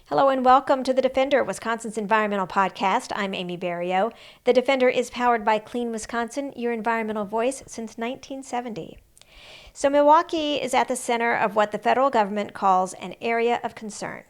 Hello and welcome to The Defender, Wisconsin's environmental podcast. I'm Amy Barrilleaux. The Defender is powered by Clean Wisconsin, your environmental voice since 1970. So Milwaukee is at the center of what the federal government calls an area of concern,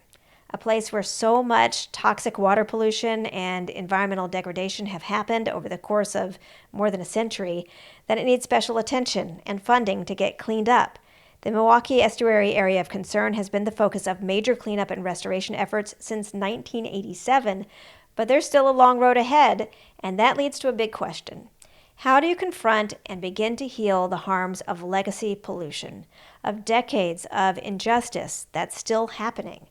a place where so much toxic water pollution and environmental degradation have happened over the course of more than a century that it needs special attention and funding to get cleaned up. The Milwaukee Estuary Area of Concern has been the focus of major cleanup and restoration efforts since 1987, but there's still a long road ahead, and that leads to a big question. How do you confront and begin to heal the harms of legacy pollution, of decades of injustice that's still happening?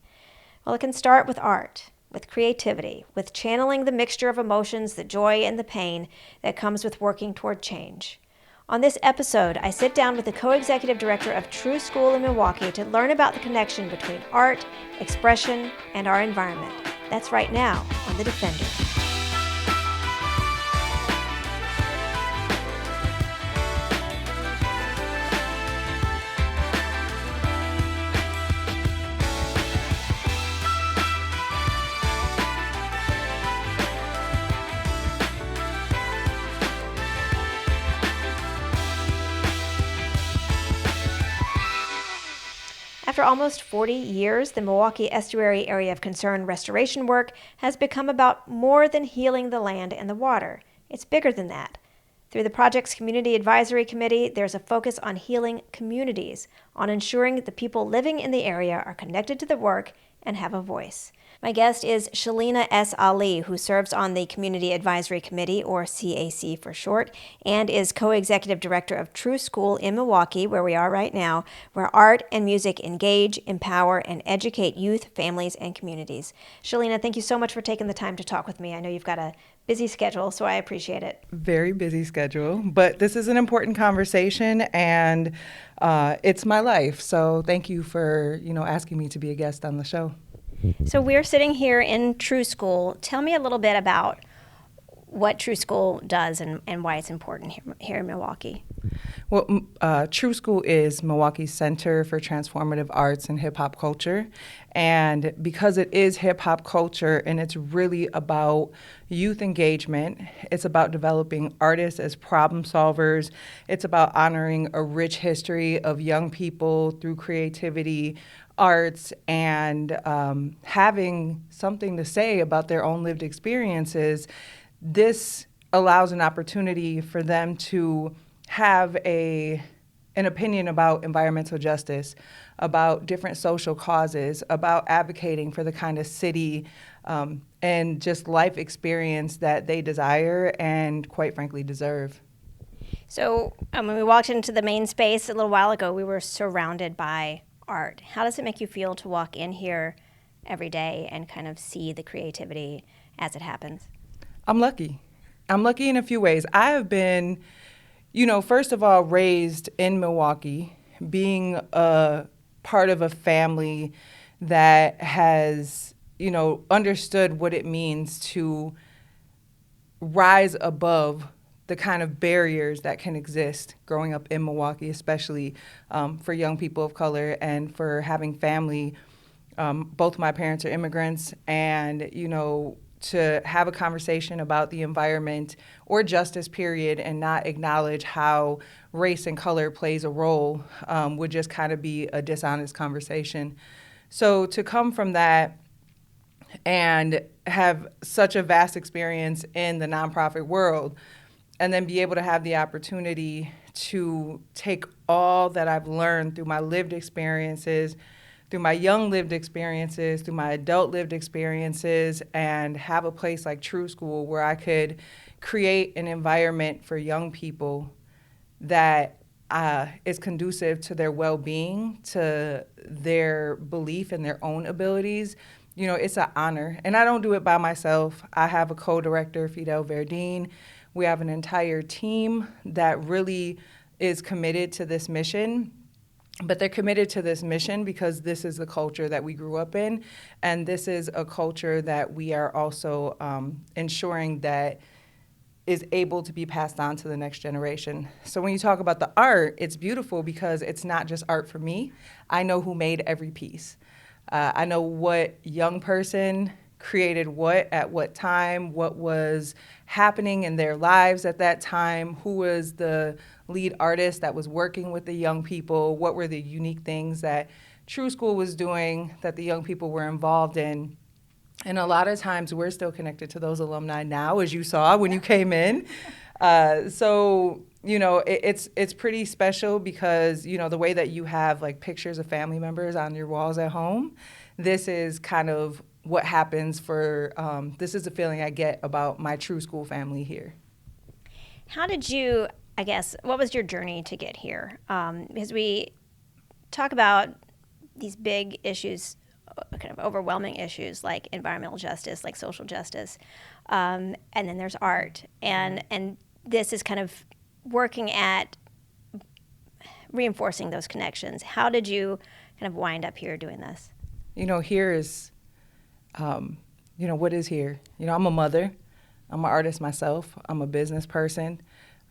Well, it can start with art, with creativity, with channeling the mixture of emotions, the joy and the pain that comes with working toward change. On this episode, I sit down with the co-executive director of True Skool in Milwaukee to learn about the connection between art, expression, and our environment. That's right now on The Defender. After almost 40 years, the Milwaukee Estuary Area of Concern restoration work has become about more than healing the land and the water. It's bigger than that. Through the project's Community Advisory Committee, there's a focus on healing communities, on ensuring the people living in the area are connected to the work and have a voice. My guest is Shalina S. who serves on the Community Advisory Committee, or CAC for short, and is co-executive director of True Skool in Milwaukee, where we are right now, where art and music engage, empower, and educate youth, families, and communities. Shalina, thank you so much for taking the time to talk with me. I know you've got a busy schedule, so I appreciate it. Very busy schedule, but this is an important conversation, and it's my life. So thank you for asking me to be a guest on the show. So we're sitting here in True Skool. Tell me a little bit about what True Skool does and why it's important here in Milwaukee. Well, True Skool is Milwaukee's Center for Transformative Arts and Hip Hop Culture. And because it is hip hop culture and it's really about youth engagement, it's about developing artists as problem solvers, it's about honoring a rich history of young people through creativity, arts, and having something to say about their own lived experiences. This allows an opportunity for them to have an opinion about environmental justice, about different social causes, about advocating for the kind of city and just life experience that they desire and, quite frankly, deserve. So when we walked into the main space a little while ago, we were surrounded by art. How does it make you feel to walk in here every day and kind of see the creativity as it happens? I'm lucky. I'm lucky in a few ways. I have been, first of all, raised in Milwaukee, being a part of a family that has, understood what it means to rise above the kind of barriers that can exist growing up in Milwaukee, especially for young people of color and for having family. Both my parents are immigrants, and, to have a conversation about the environment or justice period and not acknowledge how race and color plays a role would just kind of be a dishonest conversation. So to come from that and have such a vast experience in the nonprofit world, and then be able to have the opportunity to take all that I've learned through my lived experiences, through my young lived experiences, through my adult lived experiences, and have a place like True Skool where I could create an environment for young people that is conducive to their well-being, to their belief in their own abilities. It's an honor. And I don't do it by myself. I have a co-director, Fidel Verdine. We have an entire team that really is committed to this mission, but they're committed to this mission because this is the culture that we grew up in, and this is a culture that we are also ensuring that is able to be passed on to the next generation. So when you talk about the art, it's beautiful because it's not just art for me. I know who made every piece. I know what young person created what at what time, what was happening in their lives at that time, who was the lead artist that was working with the young people, what were the unique things that True Skool was doing that the young people were involved in. And a lot of times we're still connected to those alumni now, as you saw when you came in. So, it's pretty special because, the way that you have like pictures of family members on your walls at home, this is kind of what happens this is the feeling I get about my True Skool family here. How did you, I guess, what was your journey to get here? Because we talk about these big issues, kind of overwhelming issues like environmental justice, like social justice, and then there's art, and this is kind of working at reinforcing those connections. How did you kind of wind up here doing this? Here is, what is here? I'm a mother. I'm an artist myself. I'm a business person.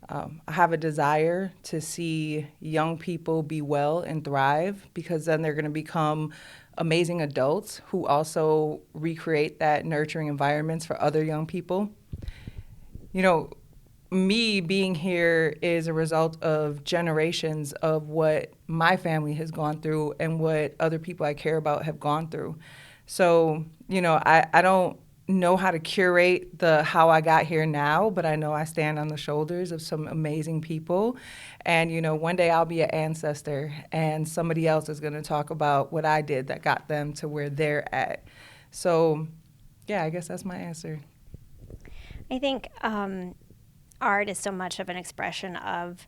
I have a desire to see young people be well and thrive because then they're going to become amazing adults who also recreate that nurturing environments for other young people. Me being here is a result of generations of what my family has gone through and what other people I care about have gone through. So, I don't know how to curate how I got here now, but I know I stand on the shoulders of some amazing people. And, one day I'll be an ancestor and somebody else is going to talk about what I did that got them to where they're at. So, yeah, I guess that's my answer. I think art is so much of an expression of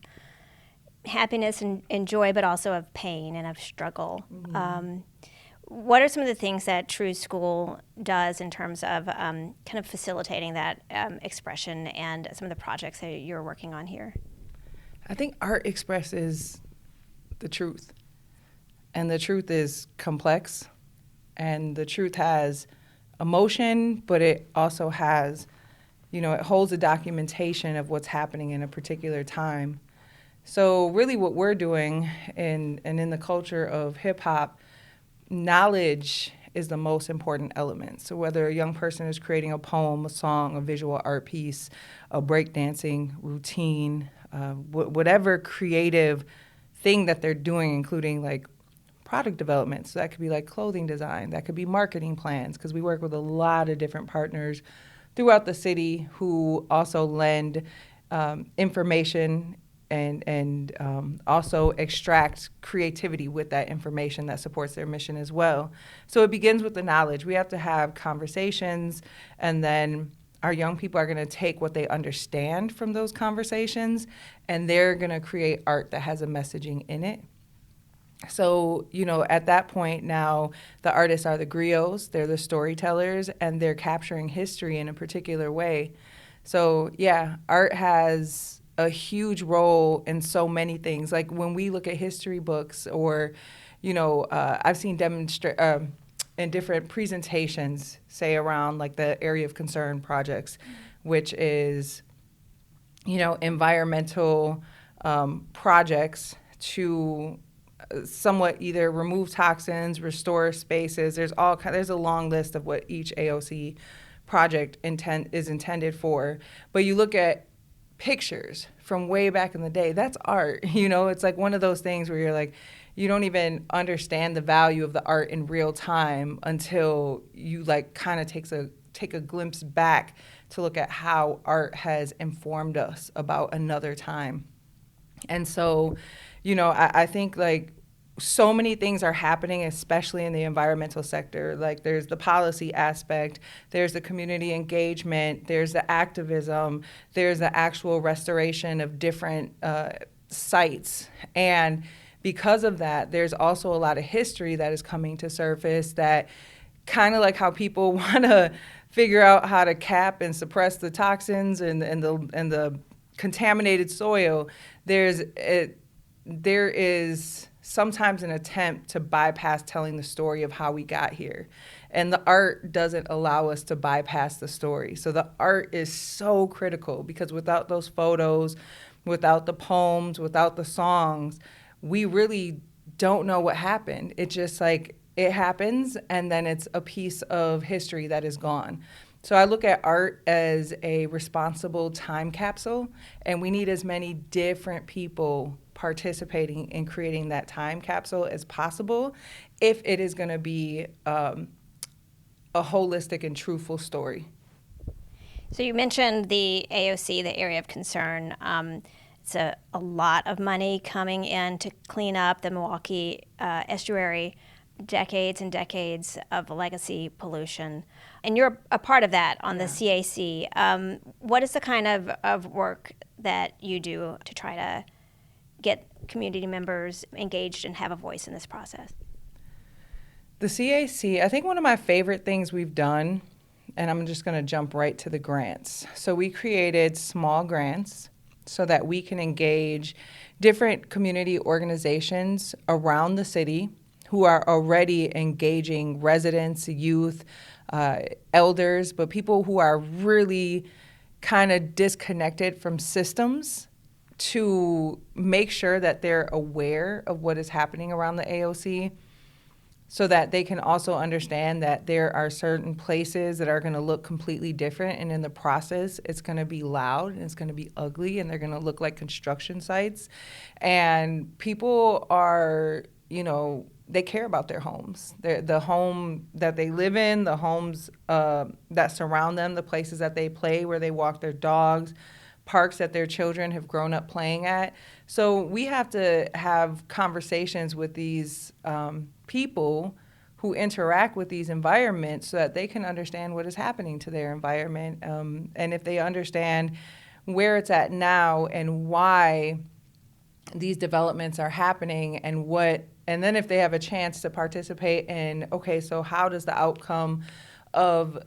happiness and joy, but also of pain and of struggle. Mm-hmm. What are some of the things that True Skool does in terms of kind of facilitating that expression and some of the projects that you're working on here? I think art expresses the truth. And the truth is complex. And the truth has emotion, but it also has, it holds a documentation of what's happening in a particular time. So really what we're doing in the culture of hip hop, knowledge is the most important element. So whether a young person is creating a poem, a song, a visual art piece, a breakdancing routine, whatever creative thing that they're doing, including like product development. So that could be like clothing design, that could be marketing plans, because we work with a lot of different partners throughout the city who also lend information and also extract creativity with that information that supports their mission as well. So it begins with the knowledge. We have to have conversations, and then our young people are going to take what they understand from those conversations, and they're going to create art that has a messaging in it. So, at that point now, the artists are the griots, they're the storytellers, and they're capturing history in a particular way. So, yeah, art has a huge role in so many things. Like when we look at history books or, I've seen in different presentations, say around like the area of concern projects, which is, environmental projects to somewhat either remove toxins, restore spaces. There's a long list of what each AOC project is intended for. But you look at pictures from way back in the day, that's art. It's like one of those things where you're like, you don't even understand the value of the art in real time until you like kind of take a glimpse back to look at how art has informed us about another time. And so, I think like so many things are happening, especially in the environmental sector. Like there's the policy aspect, there's the community engagement, there's the activism, there's the actual restoration of different sites. And because of that, there's also a lot of history that is coming to surface that kind of like how people want to figure out how to cap and suppress the toxins and the contaminated soil. There is sometimes an attempt to bypass telling the story of how we got here. And the art doesn't allow us to bypass the story. So the art is so critical because without those photos, without the poems, without the songs, we really don't know what happened. It's just like it happens, and then it's a piece of history that is gone. So I look at art as a responsible time capsule, and we need as many different people participating in creating that time capsule as possible if it is going to be a holistic and truthful story. So you mentioned the AOC, the area of concern. It's a lot of money coming in to clean up the Milwaukee estuary, decades and decades of legacy pollution. And you're a part of that on the CAC. What is the kind of work that you do to try to get community members engaged and have a voice in this process? The CAC, I think one of my favorite things we've done, and I'm just going to jump right to the grants. So we created small grants so that we can engage different community organizations around the city who are already engaging residents, youth, elders, but people who are really kind of disconnected from systems, to make sure that they're aware of what is happening around the AOC, so that they can also understand that there are certain places that are going to look completely different, and in the process it's going to be loud and it's going to be ugly and they're going to look like construction sites. And people are, they care about their homes, the home that they live in, the homes that surround them, the places that they play, where they walk their dogs, parks that their children have grown up playing at. So we have to have conversations with these people who interact with these environments so that they can understand what is happening to their environment. And if they understand where it's at now and why these developments are happening, and then if they have a chance to participate in, okay, so how does the outcome of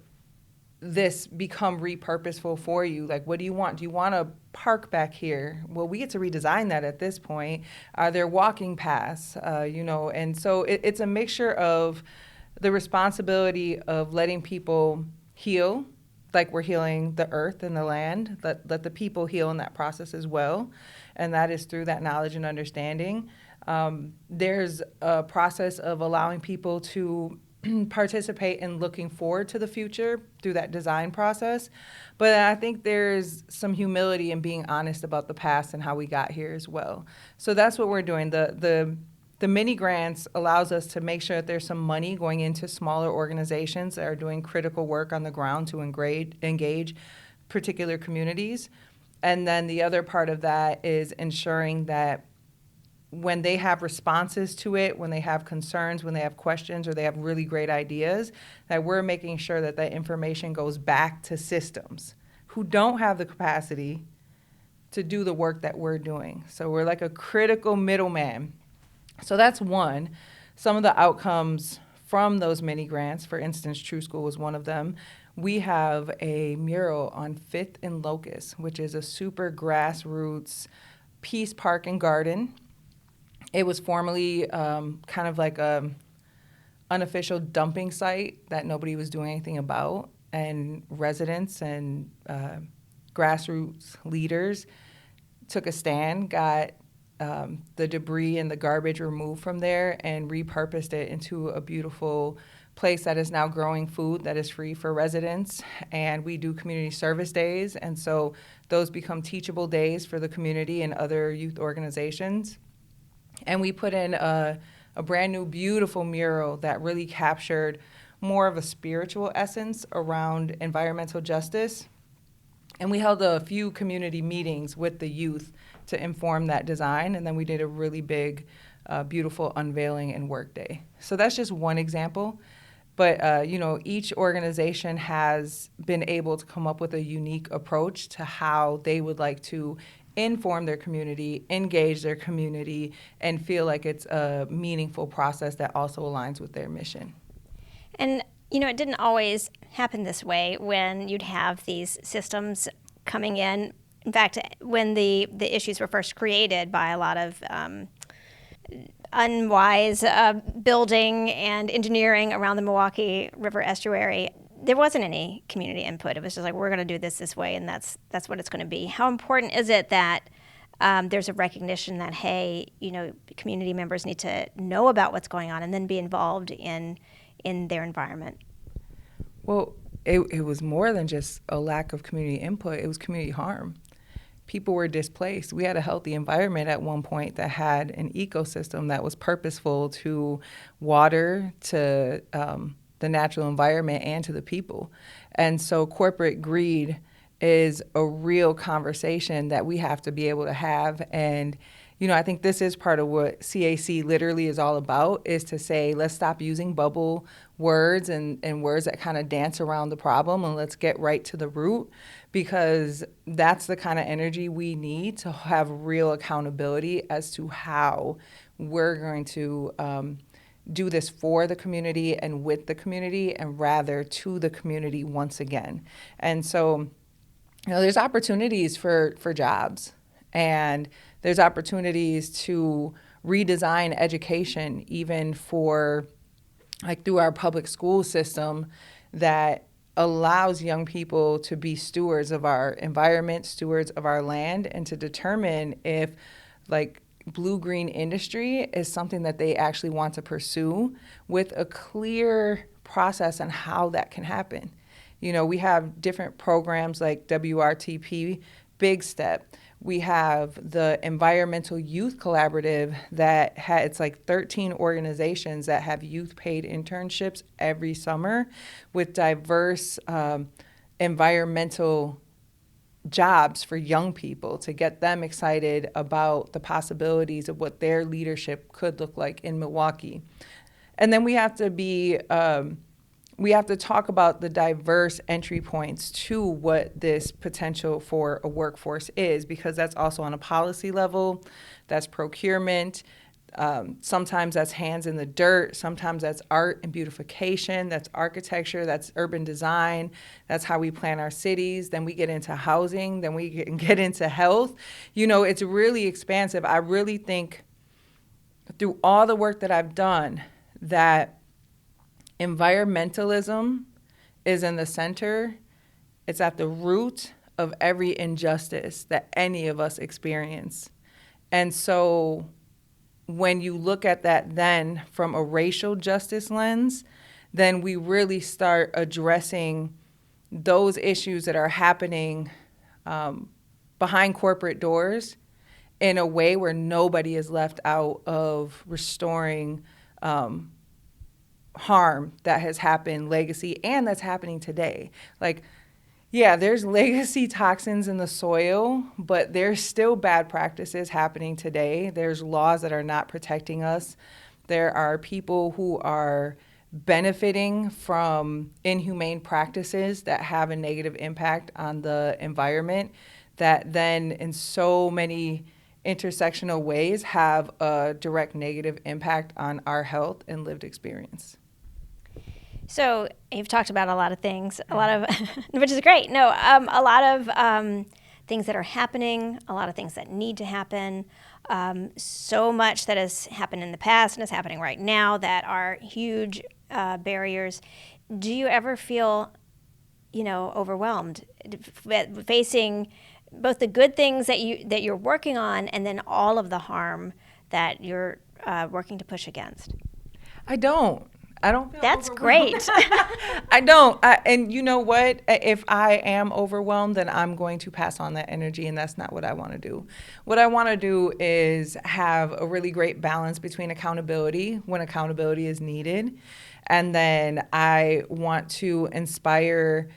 this become repurposeful for you? Like, what do you want? Do you want a park back here? Well, we get to redesign that at this point. Are there walking paths? And so it's a mixture of the responsibility of letting people heal, like we're healing the earth and the land, let the people heal in that process as well. And that is through that knowledge and understanding. There's a process of allowing people to participate in looking forward to the future through that design process. But I think there's some humility in being honest about the past and how we got here as well. So that's what we're doing. The mini grants allows us to make sure that there's some money going into smaller organizations that are doing critical work on the ground to engage particular communities. And then the other part of that is ensuring that when they have responses to it, when they have concerns, when they have questions, or they have really great ideas, that we're making sure that that information goes back to systems who don't have the capacity to do the work that we're doing. So we're like a critical middleman. So that's one. Some of the outcomes from those mini grants, for instance, True School was one of them. We have a mural on 5th and Locust, which is a super grassroots peace park and garden. It was formerly kind of like a unofficial dumping site that nobody was doing anything about, and residents and grassroots leaders took a stand, got the debris and the garbage removed from there, and repurposed it into a beautiful place that is now growing food that is free for residents. And we do community service days, and so those become teachable days for the community and other youth organizations. And we put in a brand new, beautiful mural that really captured more of a spiritual essence around environmental justice. And we held a few community meetings with the youth to inform that design. And then we did a really big, beautiful unveiling and work day. So that's just one example. But, each organization has been able to come up with a unique approach to how they would like to inform their community, engage their community, and feel like it's a meaningful process that also aligns with their mission. And, it didn't always happen this way when you'd have these systems coming in. In fact, when the issues were first created by a lot of unwise building and engineering around the Milwaukee River estuary, there wasn't any community input. It was just like, we're going to do this way, and that's what it's going to be. How important is it that there's a recognition that, hey, community members need to know about what's going on and then be involved in their environment. Well, it was more than just a lack of community input. It was community harm. People were displaced. We had a healthy environment at one point that had an ecosystem that was purposeful to water, to the natural environment, and to the people. And so corporate greed is a real conversation that we have to be able to have. And I think this is part of what CAC literally is all about, is to say, let's stop using bubble words and words that kind of dance around the problem, and let's get right to the root, because that's the kind of energy we need to have real accountability as to how we're going to do this for the community and with the community, and rather to the community once again. And so, there's opportunities for jobs, and there's opportunities to redesign education, even for, like, through our public school system, that allows young people to be stewards of our environment, stewards of our land, and to determine if, like, blue-green industry is something that they actually want to pursue, with a clear process on how that can happen. We have different programs like WRTP, Big Step. We have the Environmental Youth Collaborative that it's like 13 organizations that have youth paid internships every summer with diverse environmental jobs for young people, to get them excited about the possibilities of what their leadership could look like in Milwaukee. And then we have to talk about the diverse entry points to what this potential for a workforce is, because that's also on a policy level, that's procurement, sometimes that's hands in the dirt, sometimes that's art and beautification, that's architecture, that's urban design, that's how we plan our cities, then we get into housing, then we get into health. It's really expansive. I really think through all the work that I've done that environmentalism is in the center. It's at the root of every injustice that any of us experience. And so when you look at that then from a racial justice lens, then we really start addressing those issues that are happening behind corporate doors in a way where nobody is left out of restoring harm that has happened, legacy, and that's happening today. Like, yeah, there's legacy toxins in the soil, but there's still bad practices happening today. There's laws that are not protecting us. There are people who are benefiting from inhumane practices that have a negative impact on the environment, that then in so many intersectional ways have a direct negative impact on our health and lived experience. So you've talked about a lot of things, which is great. No, a lot of things that are happening, a lot of things that need to happen, so much that has happened in the past and is happening right now that are huge barriers. Do you ever feel, overwhelmed, facing both the good things that you're working on and then all of the harm that you're working to push against? I don't feel That's overwhelmed. great. I don't. And you know what? If I am overwhelmed, then I'm going to pass on that energy, and that's not what I want to do. What I want to do is have a really great balance between accountability when accountability is needed, and then I want to inspire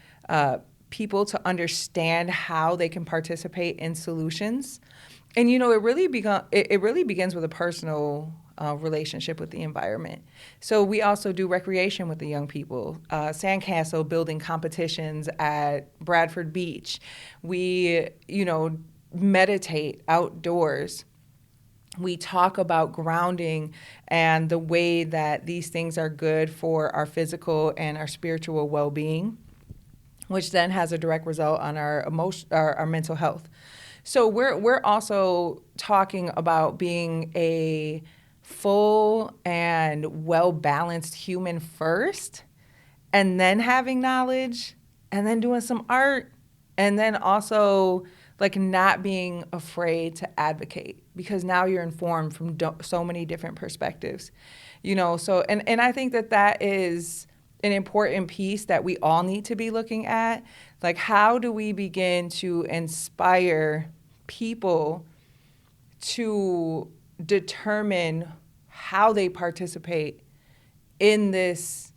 people to understand how they can participate in solutions. And it really begins with a personal relationship with the environment. So we also do recreation with the young people, sandcastle building competitions at Bradford Beach. We, meditate outdoors. We talk about grounding and the way that these things are good for our physical and our spiritual well-being, which then has a direct result on our mental health. So we're also talking about being a full and well-balanced human first, and then having knowledge, and then doing some art, and then also like not being afraid to advocate, because now you're informed from so many different perspectives, so and I think that is an important piece that we all need to be looking at. Like, how do we begin to inspire people to determine how they participate in this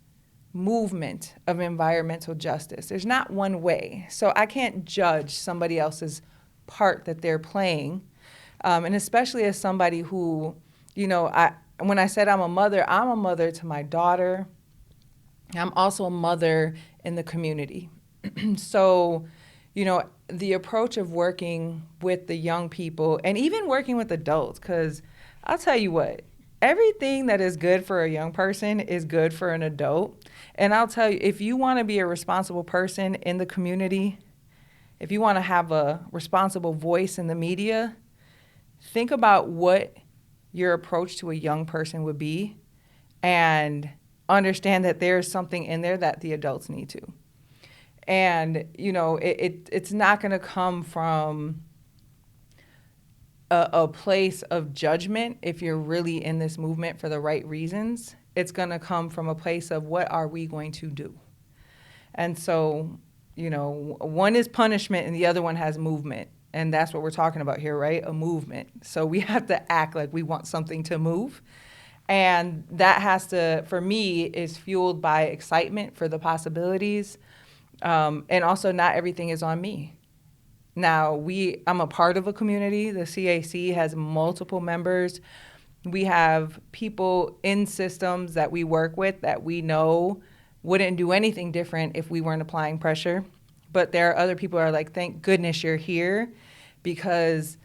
movement of environmental justice? There's not one way. So I can't judge somebody else's part that they're playing. And especially as somebody who, when I said I'm a mother to my daughter. I'm also a mother in the community. So, the approach of working with the young people and even working with adults, because I'll tell you what, everything that is good for a young person is good for an adult. And I'll tell you, if you want to be a responsible person in the community, if you want to have a responsible voice in the media, think about what your approach to a young person would be and understand that there's something in there that the adults need to. And, it's not going to come from a place of judgment if you're really in this movement for the right reasons. It's going to come from a place of, what are we going to do? And so, one is punishment and the other one has movement. And that's what we're talking about here, right? A movement. So we have to act like we want something to move. And that has to, for me, is fueled by excitement for the possibilities. And also, not everything is on me. Now, I'm a part of a community. The CAC has multiple members. We have people in systems that we work with that we know wouldn't do anything different if we weren't applying pressure. But there are other people who are like, thank goodness you're here, because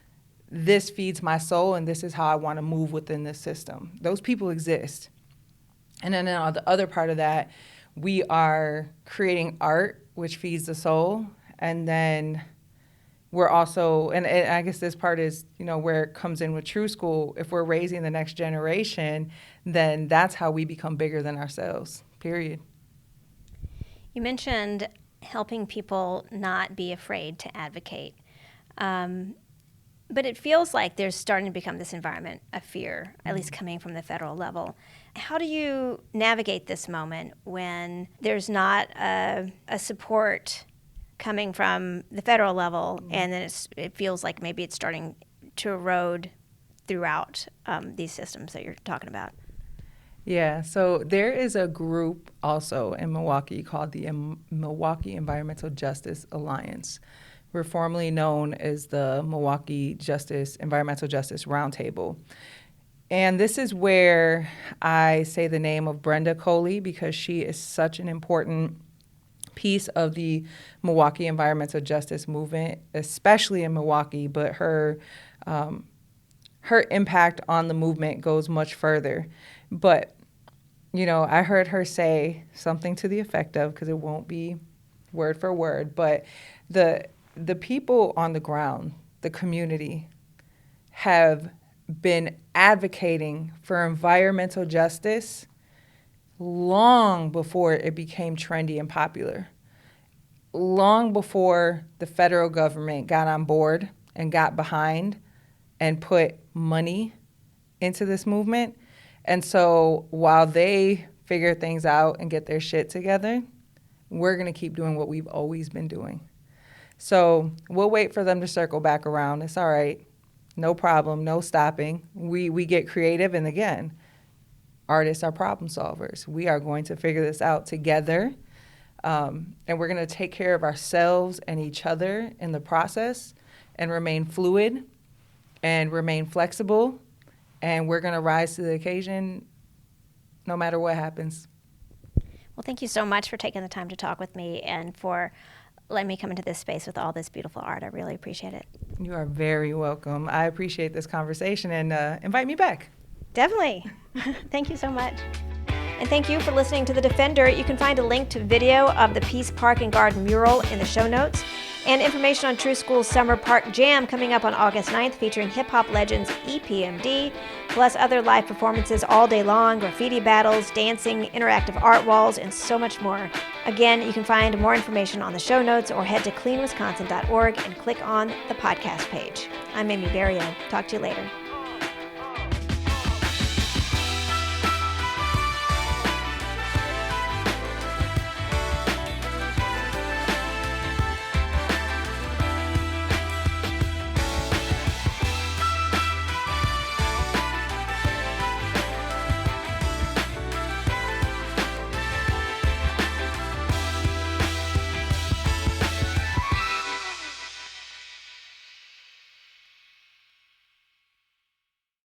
this feeds my soul and this is how I want to move within this system. Those people exist. And then on the other part of that, we are creating art, which feeds the soul. And then we're also, and I guess this part is, where it comes in with True Skool. If we're raising the next generation, then that's how we become bigger than ourselves, period. You mentioned helping people not be afraid to advocate. But it feels like there's starting to become this environment of fear, at least coming from the federal level. How do you navigate this moment when there's not a support coming from the federal level, and then it feels like maybe it's starting to erode throughout these systems that you're talking about? Yeah, so there is a group also in Milwaukee called the Milwaukee Environmental Justice Alliance. We're formerly known as the Milwaukee Environmental Justice Roundtable. And this is where I say the name of Brenda Coley, because she is such an important piece of the Milwaukee environmental justice movement, especially in Milwaukee, but her impact on the movement goes much further. But, I heard her say something to the effect of, because it won't be word for word, but the people on the ground, the community, have been advocating for environmental justice long before it became trendy and popular, long before the federal government got on board and got behind and put money into this movement. And so while they figure things out and get their shit together, we're going to keep doing what we've always been doing. So we'll wait for them to circle back around. It's all right. No problem. No stopping. We get creative. And again, artists are problem solvers. We are going to figure this out together. And we're going to take care of ourselves and each other in the process and remain fluid and remain flexible. And we're going to rise to the occasion no matter what happens. Well, thank you so much for taking the time to talk with me and for letting me come into this space with all this beautiful art. I really appreciate it. You are very welcome. I appreciate this conversation, and invite me back. Definitely. Thank you so much. And thank you for listening to The Defender. You can find a link to video of the Peace Park and Garden mural in the show notes. And information on True Skool's Summer Park Jam coming up on August 9th, featuring hip-hop legends EPMD, plus other live performances all day long, graffiti battles, dancing, interactive art walls, and so much more. Again, you can find more information on the show notes or head to cleanwisconsin.org and click on the podcast page. I'm Amy Barrilleaux. Talk to you later.